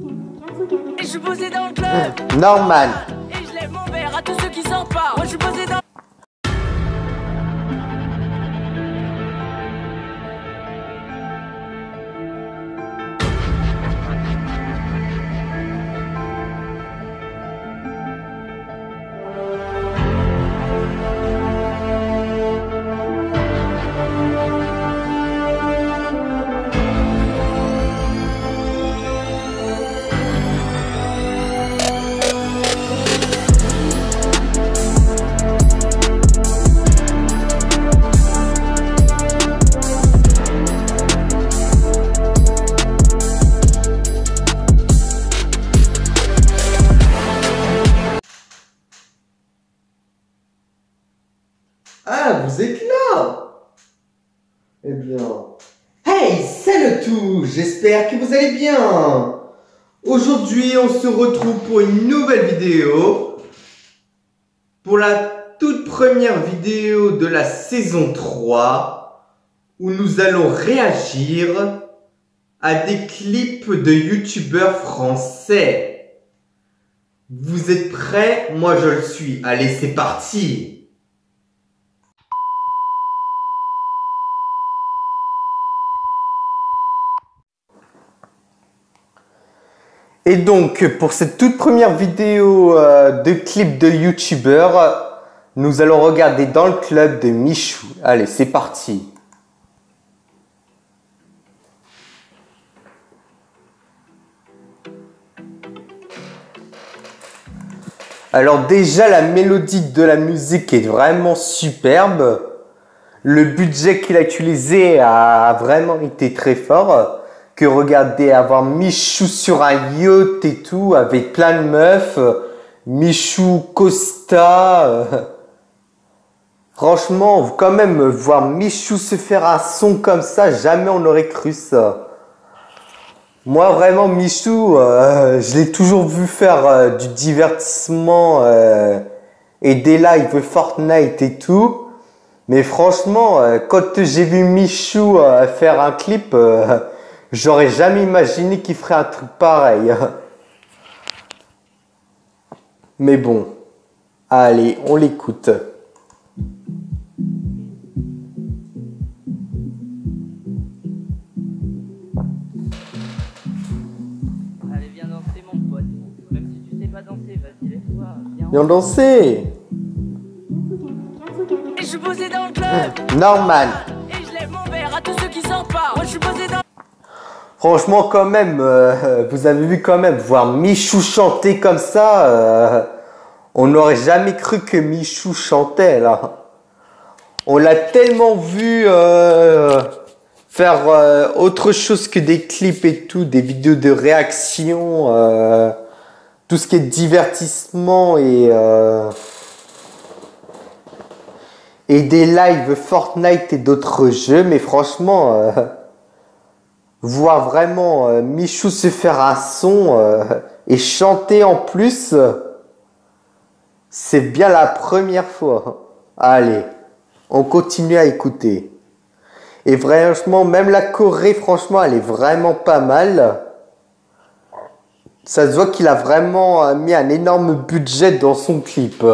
Et je suis posé dans le club. Normal. Et je lève mon verre à tous ceux qui sortent pas. Moi je suis posé dans. Ah, vous êtes là? Eh bien... Hey, salut tous! J'espère que vous allez bien! Aujourd'hui, on se retrouve pour une nouvelle vidéo. Pour la toute première vidéo de la saison 3, où nous allons réagir à des clips de youtubeurs français. Vous êtes prêts? Moi, je le suis. Allez, c'est parti! Et donc, pour cette toute première vidéo de clip de youtubeur, nous allons regarder Dans le club de Michou. Allez, c'est parti. Alors déjà, la mélodie de la musique est vraiment superbe. Le budget qu'il a utilisé a vraiment été très fort. Que regardez, avoir Michou sur un yacht et tout, avec plein de meufs, Michou Costa. Franchement, quand même, voir Michou se faire un son comme ça, jamais on n'aurait cru ça. Moi, vraiment, Michou, je l'ai toujours vu faire du divertissement et des lives Fortnite et tout. Mais franchement, quand j'ai vu Michou faire un clip... j'aurais jamais imaginé qu'il ferait un truc pareil. Mais bon. Allez, on l'écoute. Allez, viens danser, mon pote. Même si tu sais pas danser, vas-y, lève-toi. Viens danser. Et je suis posé dans le club. Normal. Et je lève mon verre à tous ceux qui sortent pas. Moi je suis posé dans. Franchement, quand même, vous avez vu quand même, voir Michou chanter comme ça, on n'aurait jamais cru que Michou chantait là. On l'a tellement vu faire autre chose que des clips et tout, des vidéos de réaction, tout ce qui est divertissement et des lives Fortnite et d'autres jeux, mais franchement... voir vraiment Michou se faire un son et chanter en plus, c'est bien la première fois. Allez, on continue à écouter. Et franchement, même la choré, franchement, elle est vraiment pas mal. Ça se voit qu'il a vraiment mis un énorme budget dans son clip.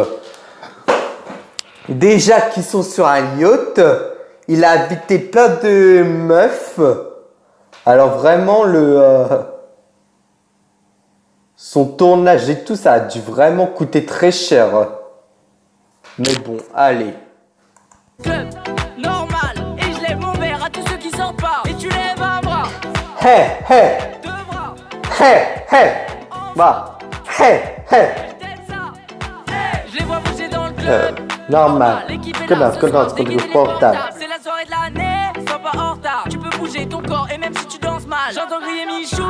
Déjà qu'ils sont sur un yacht, il a invité plein de meufs. Alors vraiment, son tournage et tout, ça a dû vraiment coûter très cher. Mais bon, allez. Club, normal. Et je lève mon verre à tous ceux qui sortent pas. Et tu lèves un bras. Hey, hey, Deux bras. hey, hey. Bah, hey, hey. Peut-être ça. Hey, je les vois bouger dans le club. Normal. L'équipe est Que là non, ce que soir, non, dégainer que les portable. portables. C'est la soirée de l'année, sois pas en retard. Tu peux bouger ton corps et même si tu danses mal. J'entends crier Michou.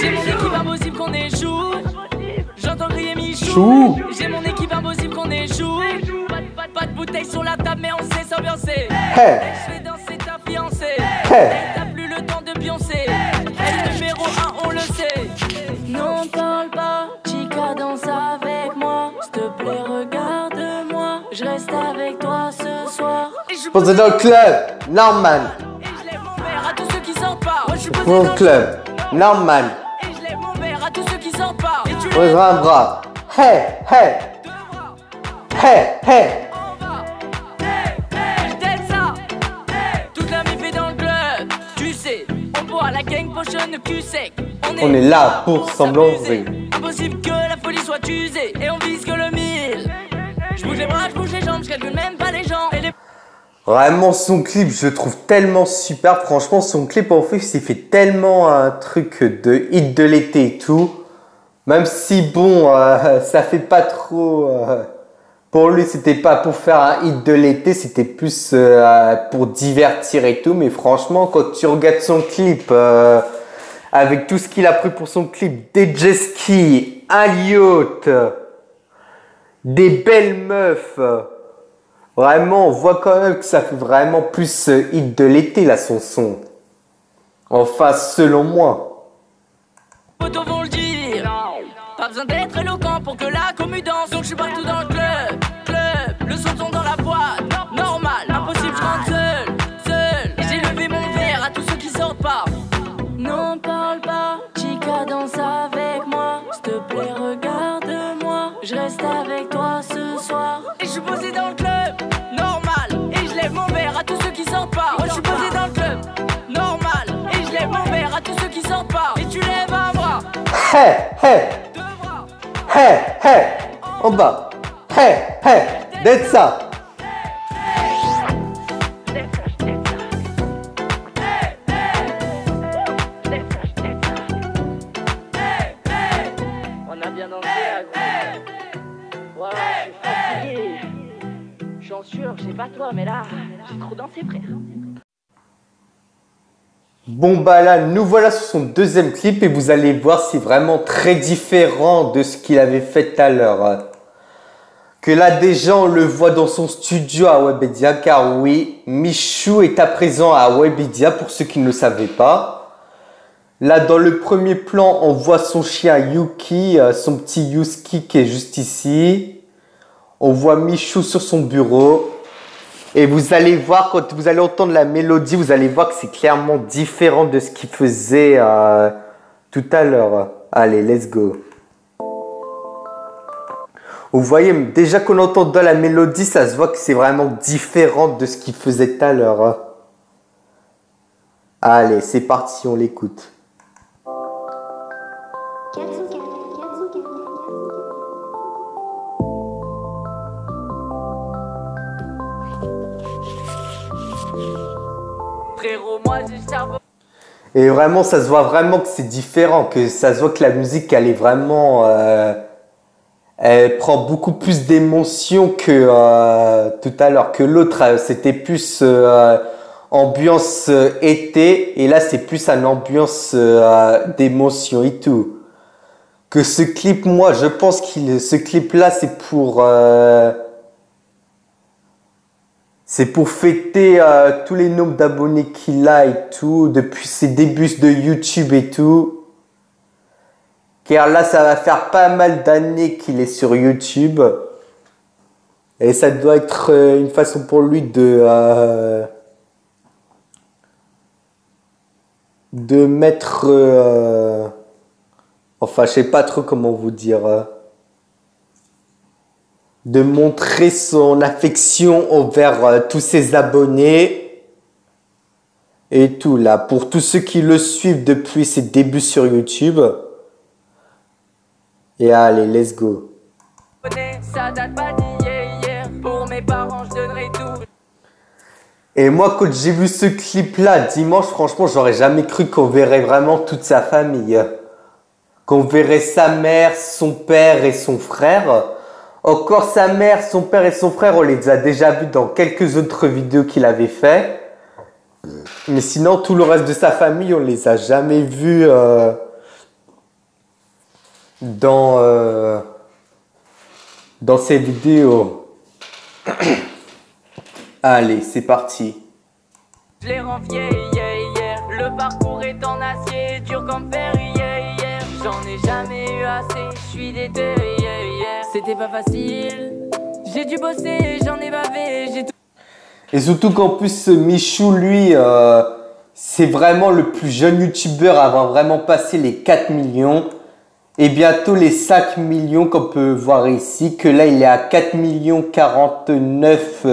J'ai mon équipe, impossible qu'on échoue. J'entends crier Michou. Chou. J'ai mon équipe, impossible qu'on échoue. Pas de bouteille sur la table, mais on sait s'ambiancer. Hey. Je fais danser ta fiancée. Hey. T'as plus le temps de pioncer. Elle est numéro 1, on le sait. Non, parle pas, Chica danse avec moi. S'il te plaît, regarde-moi. Je reste avec toi ce soir. Posé dans le club, Norman. Et je lève mon verre à tous ceux qui sortent pas. Moi je suis posé Dans dans le club, Norman. Et je lève mon verre à à tous ceux qui sortent pas. Et tu Lève un bras. Hey, hey, hey, hey. On va. Je t'aime ça. Toute la mif est dans le club. Tu sais, on boit la gang potion de cul sec. On est là pour s'emblancer. Impossible que la folie soit usée. Et on vise que le 1000. Je bouge les bras, je bouge les jambes, je calcule même pas les gens. Et les... Vraiment, son clip, je le trouve tellement super. Franchement, son clip, en fait, il fait tellement un truc de hit de l'été et tout. Même si, bon, ça fait pas trop... pour lui, c'était pas pour faire un hit de l'été, c'était plus pour divertir et tout. Mais franchement, quand tu regardes son clip, avec tout ce qu'il a pris pour son clip, des jet skis, un yacht, des belles meufs... Vraiment, on voit quand même que ça fait vraiment plus hit de l'été, là, son son. Enfin, selon moi. Photos vont le dire. Pas besoin d'être éloquent pour que la commu danse. Donc je suis partout dans le club. Le son tombe dans la boîte. Normal, impossible, je rentre seul. Et j'ai levé mon verre à tous ceux qui sortent pas. Non, parle pas, chica, danse avec moi. S'il te plaît, regarde-moi. Je reste avec toi ce soir. Et je suis posé dans le club. Mon verre à tous ceux qui sortent pas. Moi je suis posé dans le club, normal. Et je lève mon verre à tous ceux qui sortent pas. Et tu lèves un bras. Hey, hey, Deux bras. hey, hey, en bas. Hey, hey, d'être ça. On a bien dansé à gros. Voilà, je suis fatigué. J'en suis sûr, je sais pas toi, mais là, j'ai trop dansé, frère. Bon bah là, nous voilà sur son deuxième clip et vous allez voir, c'est vraiment très différent de ce qu'il avait fait tout à l'heure. Que là déjà, on le voit dans son studio à Webedia, car oui, Michou est à présent à Webedia pour ceux qui ne le savaient pas. Là, dans le premier plan, on voit son chien Yuki, son petit Yuski qui est juste ici. On voit Michou sur son bureau. Et vous allez voir, quand vous allez entendre la mélodie, vous allez voir que c'est clairement différent de ce qu'il faisait tout à l'heure. Allez, let's go. Vous voyez, déjà qu'on entend dans la mélodie, ça se voit que c'est vraiment différent de ce qu'il faisait tout à l'heure. Allez, c'est parti, on l'écoute. Frérot, moi j'ai le cerveau. Et vraiment, ça se voit vraiment que c'est différent, que ça se voit que la musique, elle est vraiment... elle prend beaucoup plus d'émotion que tout à l'heure. Que l'autre, c'était plus ambiance été, et là, c'est plus une ambiance d'émotion et tout. Que ce clip, moi, je pense que ce clip-là, c'est pour fêter tous les nombres d'abonnés qu'il a et tout, depuis ses débuts de YouTube et tout. Car là, ça va faire pas mal d'années qu'il est sur YouTube. Et ça doit être une façon pour lui de mettre... enfin, je sais pas trop comment vous dire... de montrer son affection envers tous ses abonnés et tout là, pour tous ceux qui le suivent depuis ses débuts sur YouTube. Et allez, let's go. Ça date pas d'hier. Pour mes parents, je donnerai tout. Et moi, quand j'ai vu ce clip là dimanche, franchement, j'aurais jamais cru qu'on verrait vraiment toute sa famille. Qu'on verrait sa mère, son père et son frère. Encore sa mère, son père et son frère, on les a déjà vus dans quelques autres vidéos qu'il avait fait. Mais sinon, tout le reste de sa famille, on les a jamais vus dans ces vidéos. Allez, c'est parti. Je les rends vieilles, le parcours est en acier, dur comme fer, j'en ai jamais eu assez, je suis déter, c'était pas facile, j'ai dû bosser, j'en ai bavé, j'ai tout... Et surtout qu'en plus, Michou, lui, c'est vraiment le plus jeune youtubeur à avoir vraiment passé les 4 millions. Et bientôt les 5 millions qu'on peut voir ici, que là il est à 4 49 000.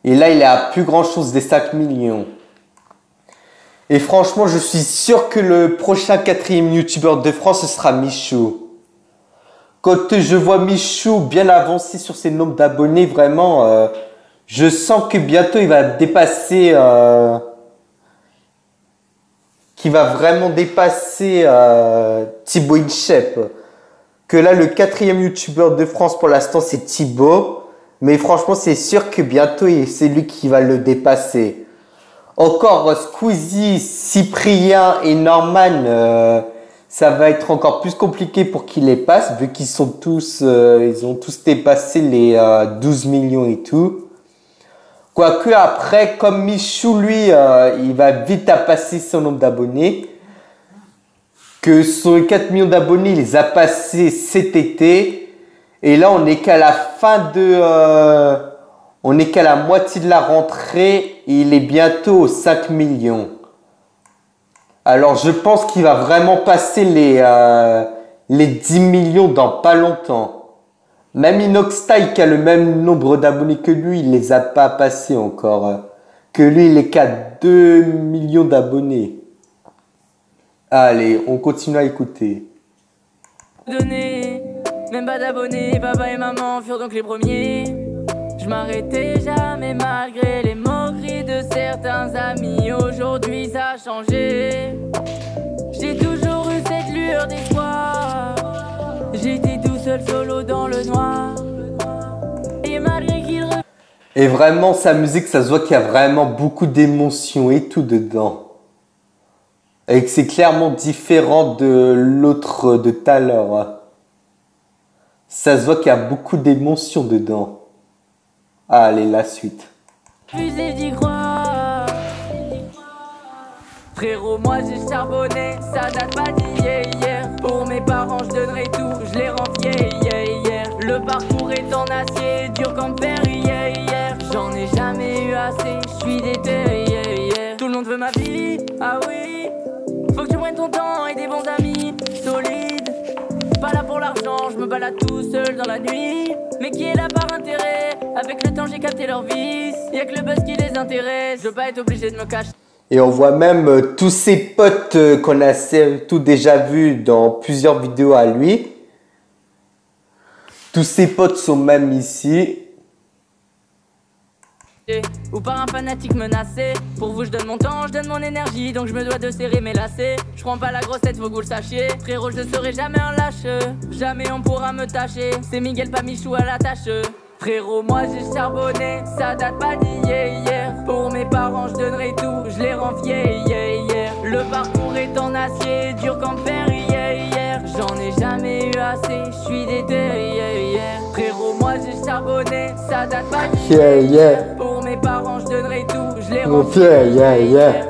Et là il est à plus grand chose des 5 millions. Et franchement je suis sûr que le prochain 4e youtubeur de France ce sera Michou. Quand je vois Michou bien avancé sur ses nombres d'abonnés, vraiment, je sens que bientôt il va dépasser... qui va vraiment dépasser Thibaut InShape. Que là, le 4e youtubeur de France pour l'instant, c'est Thibaut. Mais franchement, c'est sûr que bientôt, c'est lui qui va le dépasser. Encore Squeezie, Cyprien et Norman, ça va être encore plus compliqué pour qu'ils les passent, vu qu'ils sont tous, ils ont tous dépassé les 12 millions et tout. Quoique après, comme Michou, lui, il va vite à passer son nombre d'abonnés. Que son 4 millions d'abonnés, il les a passés cet été. Et là, on n'est qu'à la fin de... on n'est qu'à la moitié de la rentrée. Et il est bientôt aux 5 millions. Alors, je pense qu'il va vraiment passer les 10 millions dans pas longtemps. Même Inoxstyle qui a le même nombre d'abonnés que lui, il les a pas passés encore. Que lui, il est qu'à 2 millions d'abonnés. Allez, on continue à écouter. Même pas d'abonnés, papa et maman furent donc les premiers. Je m'arrêtais jamais malgré les moqueries de certains amis. Aujourd'hui ça a changé. J'ai toujours eu cette lueur d'espoir. J'étais tout seul solo dans le noir. Et malgré qu'il... Et vraiment, sa musique, ça se voit qu'il y a vraiment beaucoup d'émotions et tout dedans. Et que c'est clairement différent de l'autre de tout à l'heure. Ça se voit qu'il y a beaucoup d'émotions dedans. Allez, la suite. Refusé d'y croire. Frérot, moi j'ai charbonné, ça date pas d'hier. Pour mes parents, je donnerai tout, je les rends fiers. Le parcours est en acier, dur comme fer. J'en ai jamais eu assez, je suis déter. Tout le monde veut ma vie, ah oui. Faut que tu prennes ton temps et des bons amis solides. Pas là pour l'argent, je me balade tout seul dans la nuit. Mais qui est là par intérêt? Avec le temps j'ai capté leur vice. Y'a que le buzz qui les intéresse, je veux pas être obligé de me cacher. Et on voit même tous ses potes qu'on a tout déjà vus dans plusieurs vidéos à lui. Tous ses potes sont même ici. Ou par un fanatique menacé. Pour vous je donne mon temps, je donne mon énergie. Donc je me dois de serrer mes lacets. Je prends pas la grosse tête, faut que vous le sachiez. Frérot, je ne serai jamais un lâche. Jamais on pourra me tâcher. C'est Miguel, pas Michou à la tâche. Frérot, moi j'ai charbonné, ça date pas d'hier. Pour mes parents, je donnerai tout, je les rends fiers. Le parcours est en acier, dur comme fer. J'en ai jamais eu assez, je suis déter. Frérot, moi j'ai charbonné, ça date pas d'hier. Pour mes parents, je donnerai tout, je les rends fiers.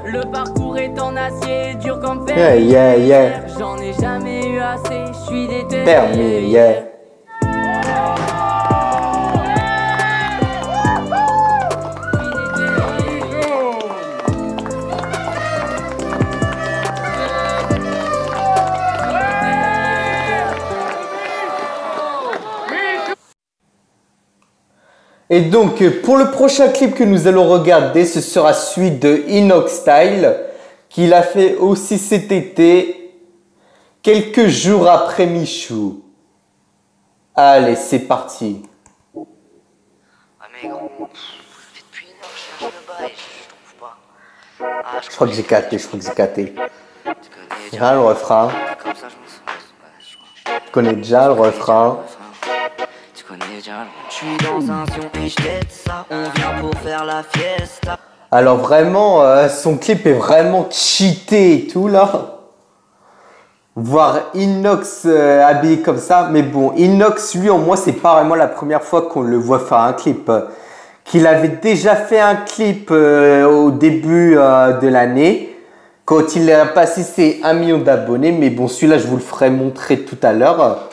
Le parcours est en acier, dur comme fer. J'en ai jamais eu assez, je suis déter. Et donc, pour le prochain clip que nous allons regarder, ce sera celui de Inoxstyle, qu'il a fait aussi cet été, quelques jours après Michou. Allez, c'est parti. Ouais mais gros, depuis une heure je cherche le bail, je trouve pas. Ah, Je crois que j'ai capté, Tu connais déjà le refrain. Comme ça je me sens. Ouais, Tu connais déjà le refrain. Tu connais déjà le. Je suis dans un sion et je t'aide ça. On vient pour faire la fiesta. Alors vraiment, son clip est vraiment cheaté et tout là. Voir Inox habillé comme ça. Mais bon, Inox, lui, en moi, c'est pas vraiment la première fois qu'on le voit faire un clip. Qu'il avait déjà fait un clip au début de l'année. Quand il a passé ses 1 million d'abonnés. Mais bon, celui-là, je vous le ferai montrer tout à l'heure.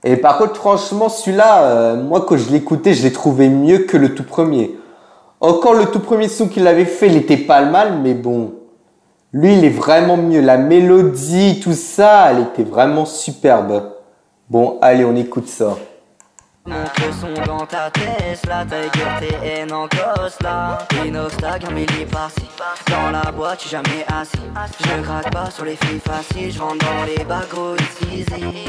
Et par contre, franchement, celui-là, moi, quand je l'écoutais, je l'ai trouvé mieux que le tout premier. Encore le tout premier son qu'il avait fait, il était pas mal. Mais bon, Lui, il est vraiment mieux. La mélodie, tout ça, elle était vraiment superbe. Bon, allez, on écoute ça. Monte le son dans ta Tesla, Tiger TN en Cosla. Inoxtag, un milli par-ci. Dans la boîte, j'suis jamais assis. Je craque pas sur les filles faciles, j'rentre dans les bagos ici.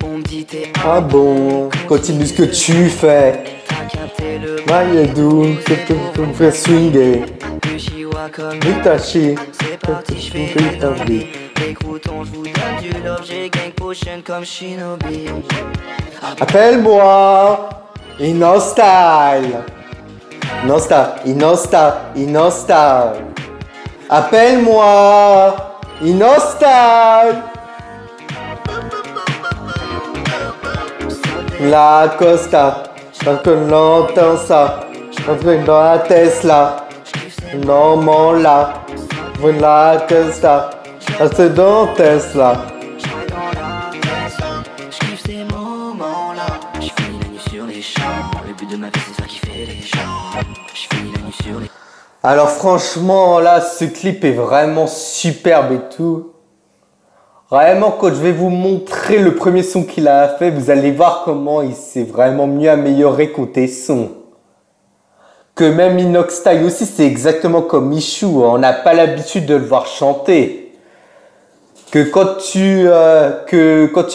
On me dit t'es Ah bon, continue ce que tu fais. t'as capté le Mayadou, c'est tout me faire swinguer. Chihuahua comme Itachi, c'est parti, j'fais ta vie. Les croutons, j'vous donne du love, j'ai gang potion comme Shinobi. appelle-moi Inostyle. Inostyle. Appelle-moi Inostyle. La Costa, quand on entend ça, on fait dans la Tesla. Normand là, vous la Costa, c'est dans Tesla. J'kiffe ces moments-là. J'finis la nuit sur les champs. Le but de ma vie c'est de faire kiffer les gens. J'finis la nuit sur les... Alors franchement là, ce clip est vraiment superbe et tout. Vraiment, quand je vais vous montrer le premier son qu'il a fait, vous allez voir comment il s'est vraiment mieux amélioré côté son. Que même Inoxtyle aussi, c'est exactement comme Michou. On n'a pas l'habitude de le voir chanter. Que quand tu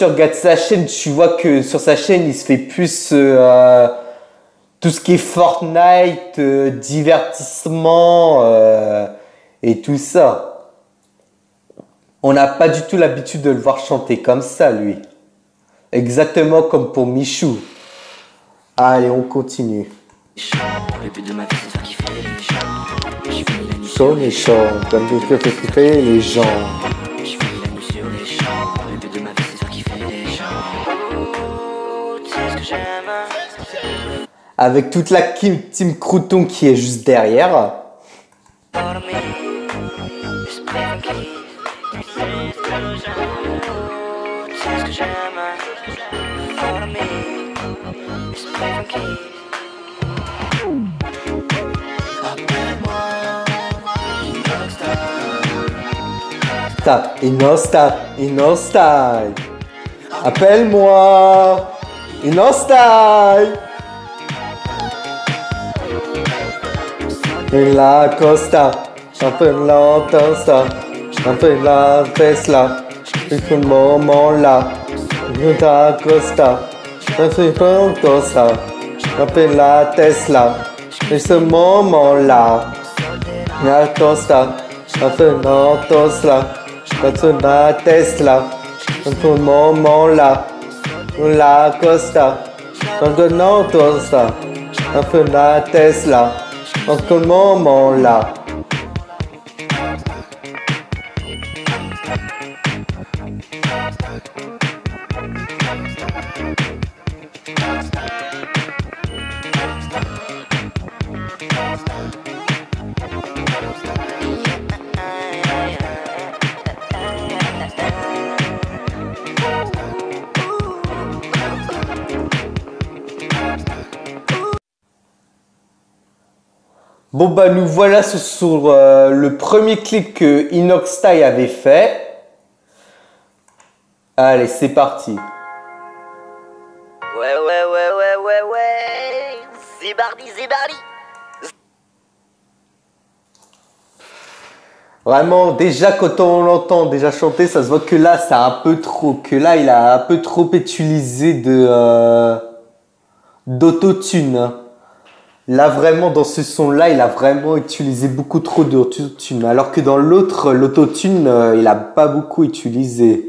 regardes sa chaîne, tu vois que sur sa chaîne, il se fait plus tout ce qui est Fortnite, divertissement et tout ça. On n'a pas du tout l'habitude de le voir chanter comme ça, lui. Exactement comme pour Michou. Allez, on continue. Le but de ma vie c'est de faire kiffer les gens. J'finis la nuit sur Chaud les chants, comme tu fais kiffer les gens. J'finis la nuit sur les champs. Le but de ma vie c'est de faire kiffer les gens. Tu sais ce que j'aime. Avec toute la team Crouton qui est juste derrière. Follow me. Esprit funky. Tu sais ce que j'aime. Follow me. Esprit funky. Inostyle. Appelle-moi Inostyle. La Costa, un peu longtemps ça, un peu la Tesla, et ce moment là, la Costa, un peu longtemps ça, un peu la Tesla, et ce moment là, la Costa, un peu longtemps ça, un peu la Tesla, un peu moment là, la Costa, un peu longtemps ça, un peu la Tesla. En ce moment-là. Bon bah nous voilà sur le premier clip que Inoxtyle avait fait. Allez, c'est parti. Ouais. Zébardi. Vraiment, déjà quand on l'entend déjà chanter, ça se voit que là, ça a un peu trop, que là, il a un peu trop utilisé d'autotune. Là, vraiment, dans ce son-là, il a vraiment utilisé beaucoup trop d'autotune. Alors que dans l'autre, l'autotune, il a pas beaucoup utilisé.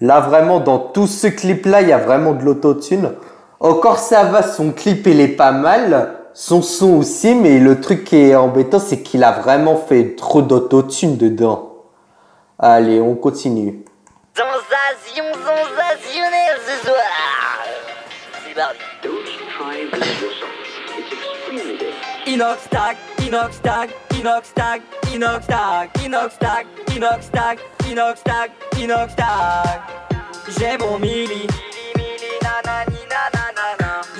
Là, vraiment, dans tout ce clip-là, il y a vraiment de l'autotune. Encore ça va, son clip, il est pas mal. Son son aussi, mais le truc qui est embêtant, c'est qu'il a vraiment fait trop d'autotune dedans. Allez, on continue. Sensationnel ce soir. Zébardi. Inoxtag. J'ai mon mili.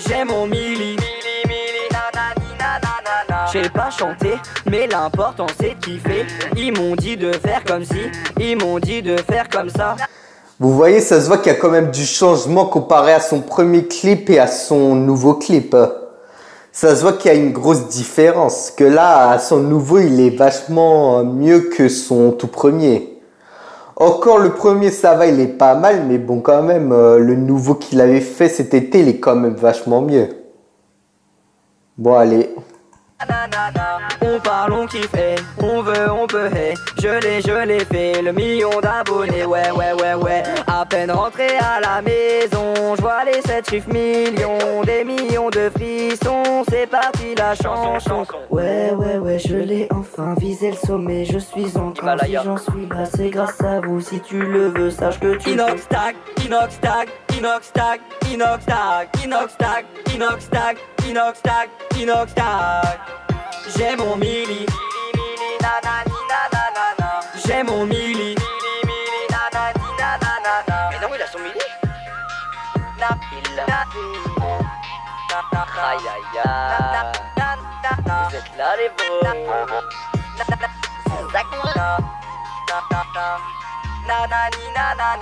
J'ai mon mili. sais pas chanter, mais l'important c'est de kiffer. Ils m'ont dit de faire comme si, ils m'ont dit de faire comme ça. Vous voyez, ça se voit qu'il y a quand même du changement comparé à son premier clip et à son nouveau clip. Ça se voit qu'il y a une grosse différence. Que là, à son nouveau, il est vachement mieux que son tout premier. Encore le premier, ça va, il est pas mal, mais bon, quand même, le nouveau qu'il avait fait cet été, il est quand même vachement mieux. Bon, allez. On parle, on kiffe, on veut, on peut, je l'ai fait, le million d'abonnés, ouais, ouais, ouais, ouais. À peine rentré à la maison, je vois les 7 chiffres millions, des millions de frissons, c'est parti la chanson. Ouais, ouais, ouais, je l'ai enfin visé le sommet, je suis en train, si j'en suis là, c'est grâce à vous, si tu le veux, sache que tu inox tag, inox tag, inox tag, inox tag, inox tag, inox tag, inox tag, inox tag. J'ai mon mili, j'ai mon mili, mais non, il a son mili. Aïe aïe aïe, vous êtes là les beaux.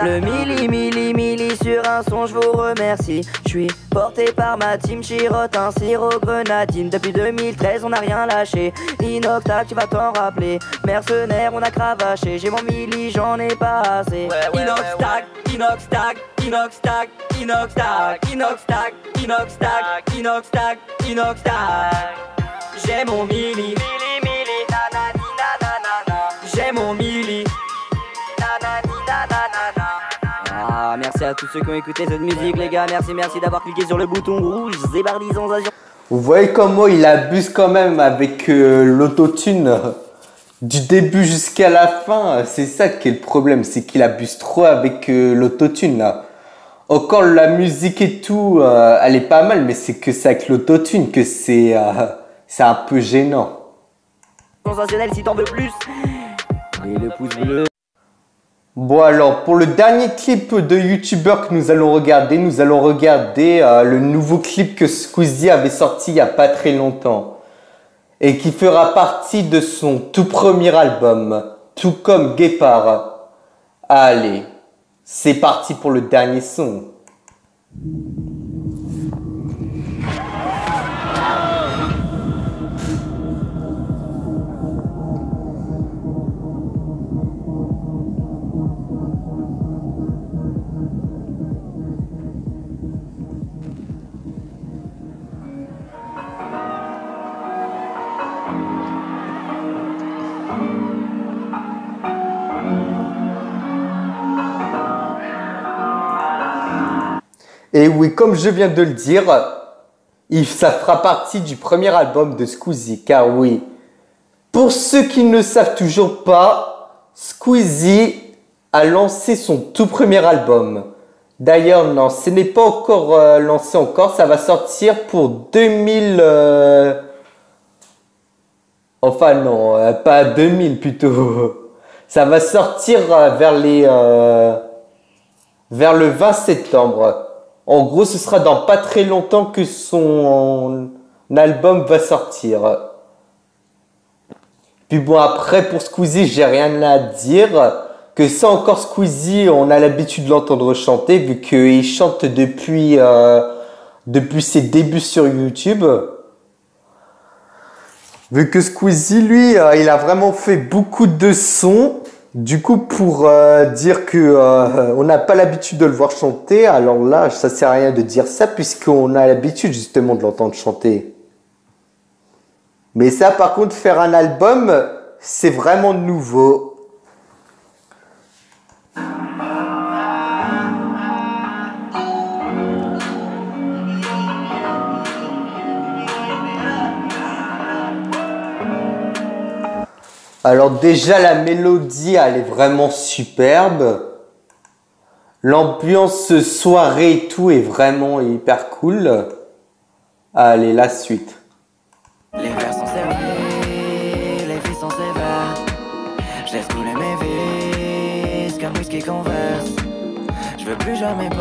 Le mili sur un son, je vous remercie. Je suis porté par ma team, chirote un sirop grenadine. Depuis 2013, on n'a rien lâché. Inox-Tag, tu vas t'en rappeler. Mercenaire, on a cravaché. J'ai mon mili, j'en ai pas assez. Inox-Tag, Inox-Tag, Inox-Tag, Inox-Tag, Inox-Tag, Inox-Tag, Inox-Tag, Inox-Tag. J'ai mon mili, j'ai mon mili. Ah, merci à tous ceux qui ont écouté cette musique, les gars. Merci d'avoir cliqué sur le bouton rouge. Zébardisons-azion. Vous voyez comment il abuse quand même avec l'autotune du début jusqu'à la fin. C'est ça qui est le problème, c'est qu'il abuse trop avec l'autotune là. Encore la musique et tout, elle est pas mal, mais c'est que c'est avec l'autotune que c'est un peu gênant. Sensationnel si t'en veux plus. Et le pouce bleu. Bon alors, pour le dernier clip de youtubeur que nous allons regarder le nouveau clip que Squeezie avait sorti il y a pas très longtemps. Et qui fera partie de son tout premier album, tout comme Guépard. Allez, c'est parti pour le dernier son. Et oui, comme je viens de le dire, ça fera partie du premier album de Squeezie. Car oui, pour ceux qui ne le savent toujours pas, Squeezie a lancé son tout premier album. D'ailleurs, non, ce n'est pas encore lancé encore. Ça va sortir pour 2000... Enfin non, pas 2000 plutôt. Ça va sortir vers le 20 septembre. En gros, ce sera dans pas très longtemps que son album va sortir. Puis bon, après, pour Squeezie, j'ai rien à dire. Que ça encore, Squeezie, on a l'habitude de l'entendre chanter, vu qu'il chante depuis ses débuts sur YouTube. Vu que Squeezie, lui, il a vraiment fait beaucoup de sons. Du coup, pour dire que on n'a pas l'habitude de le voir chanter, alors là, ça sert à rien de dire ça, puisqu'on a l'habitude justement de l'entendre chanter. Mais ça, par contre, faire un album, c'est vraiment nouveau. Alors déjà, la mélodie, elle est vraiment superbe. L'ambiance soirée et tout est vraiment hyper cool. Allez, la suite. Les verres sont servis, les filles sont sévères. Je laisse couler mes vis comme whisky converse. Je veux plus jamais penser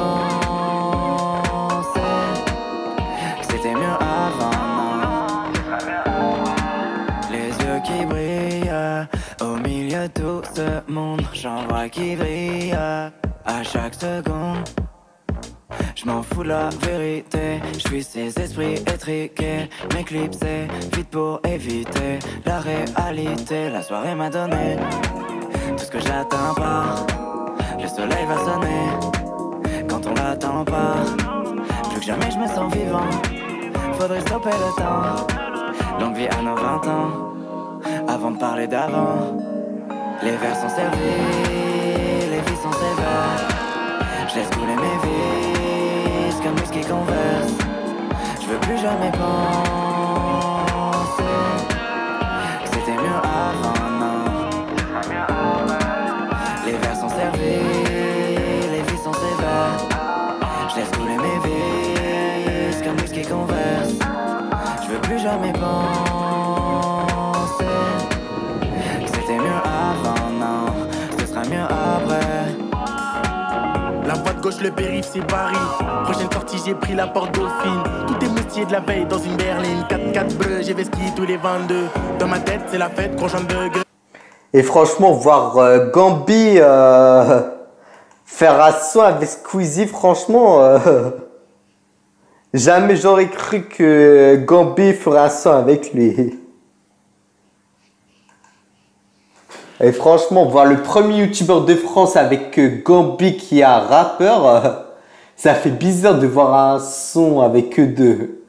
que c'était mieux avant. milieu de tout ce monde, j'en vois qui brille à chaque seconde. Je m'en fous de la vérité, je suis ces esprits étriqués. M'éclipser, vite pour éviter la réalité. La soirée m'a donné tout ce que j'attends pas. Le soleil va sonner quand on l'attend pas. Plus que jamais je me sens vivant, faudrait stopper le temps. Longue vie à nos 20 ans, avant de parler d'avant. Les vers sont servis, les vies sont sévères. Je laisse couler mes vies comme whisky converse. Je veux plus jamais penser que c'était mieux avant, non. Les vers sont servis, les vies sont sévères. Je laisse couler mes vies comme whisky converse. Je veux plus jamais penser que c'était mieux avant, non. Ce sera mieux après. La voie de gauche, le périph', c'est Paris. Prochaine sortie, j'ai pris la porte Dauphine. Tout est moustillé de la veille dans une berline. 4x4 bleu, j'ai vesti tous les 22. Dans ma tête, c'est la fête, gros de gueule. Et franchement, voir Gambi faire un son avec Squeezie, franchement, jamais j'aurais cru que Gambi ferait un son avec lui. Et franchement, voir le premier youtubeur de France avec Gambi qui est un rappeur, ça fait bizarre de voir un son avec eux deux.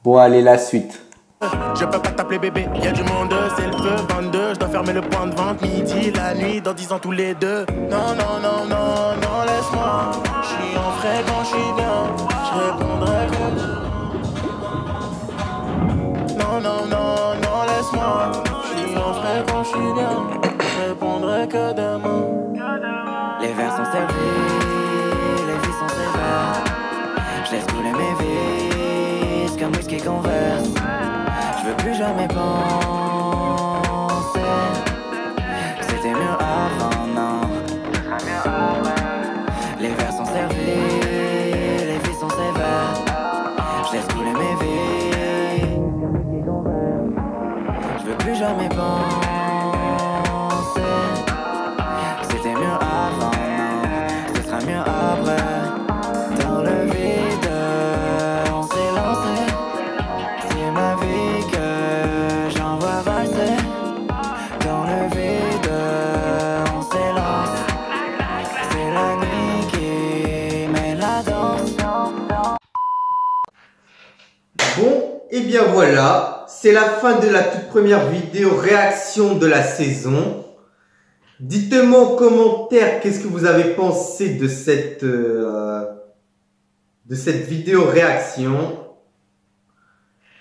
Bon, allez, la suite. Je peux pas t'appeler bébé, y'a du monde, c'est le feu, 22. Je dois fermer le point de vente, midi, la nuit, dans 10 ans tous les deux. Non, non, non, non, non, laisse-moi. J'suis en frais quand j'suis bien, j'répondrai quand. Non, non, non, non, laisse-moi. J'suis en frais quand j'suis bien, j'répondrai que demain. Les vers sont servis, les vies sont sévères. Je laisse couler mes vies comme whisky converse. Je veux plus jamais penser que c'était mieux avant, non. Les vers sont servis, les vies sont sévères. Je laisse couler mes vies. Je veux plus jamais penser que c'était mieux avant, non. Ce sera mieux après. Dans le vide, on s'est lancé. C'est ma vie que j'envoie valser. Dans le vide, on s'élance. C'est la nuit qui met la danse. Bon, et bien voilà, c'est la fin de la toute première vidéo réaction de la saison. Dites-moi en commentaire qu'est-ce que vous avez pensé de cette vidéo réaction.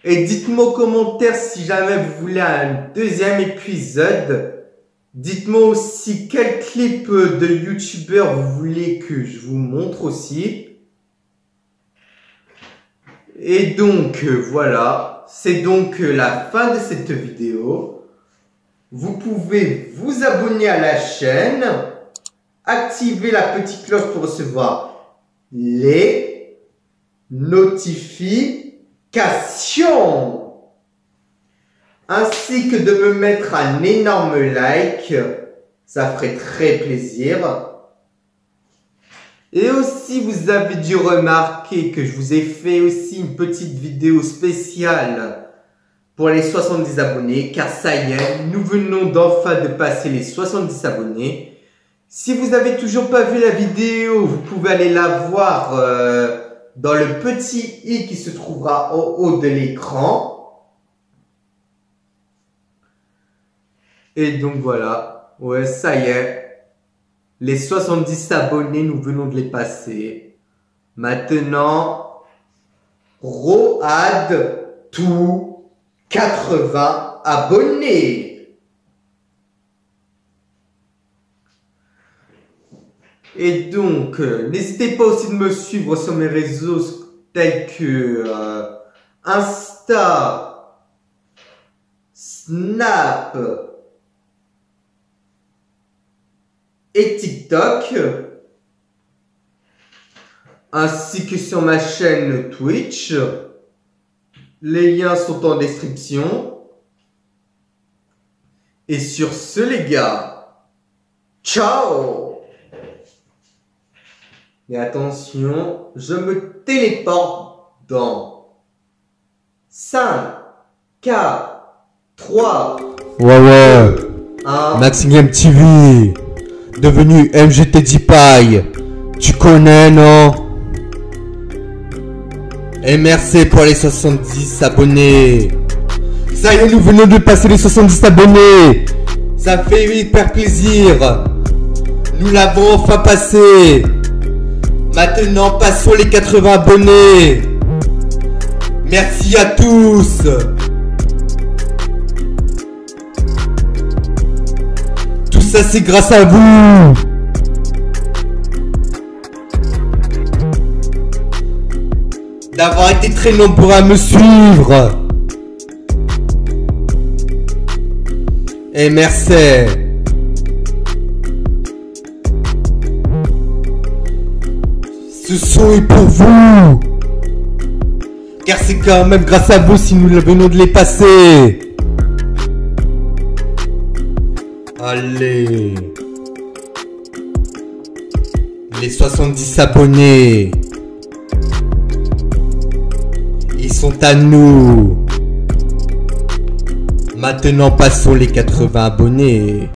Et dites-moi en commentaire si jamais vous voulez un deuxième épisode. Dites-moi aussi quel clip de youtubeur vous voulez que je vous montre aussi. Et donc voilà, c'est donc la fin de cette vidéo. Vous pouvez vous abonner à la chaîne, activer la petite cloche pour recevoir les notifications, ainsi que de me mettre un énorme like, ça ferait très plaisir. Et aussi, vous avez dû remarquer que je vous ai fait aussi une petite vidéo spéciale pour les 70 abonnés, car ça y est, nous venons d'enfin de passer les 70 abonnés. Si vous n'avez toujours pas vu la vidéo, vous pouvez aller la voir dans le petit i qui se trouvera en haut de l'écran. Et donc voilà, ouais, ça y est. Les 70 abonnés, nous venons de les passer. Maintenant, Road to 80 abonnés. Et donc, n'hésitez pas aussi de me suivre sur mes réseaux tels que Insta, Snap et TikTok, ainsi que sur ma chaîne Twitch. Les liens sont en description. Et sur ce les gars, ciao. Et attention, je me téléporte dans 5, 4, 3, Ouais. 1. Maximum TV. Devenu MGT Dipay. Tu connais, non? Et merci pour les 70 abonnés. Ça y est, nous venons de passer les 70 abonnés. Ça fait hyper plaisir. Nous l'avons enfin passé. Maintenant, passons les 80 abonnés. Merci à tous. Tout ça, c'est grâce à vous. D'avoir été très nombreux à me suivre. Et merci. Ce son est pour vous. Car c'est quand même grâce à vous si nous venons de les passer. Allez. Les 70 abonnés. Ils sont à nous. Maintenant passons les 80 abonnés.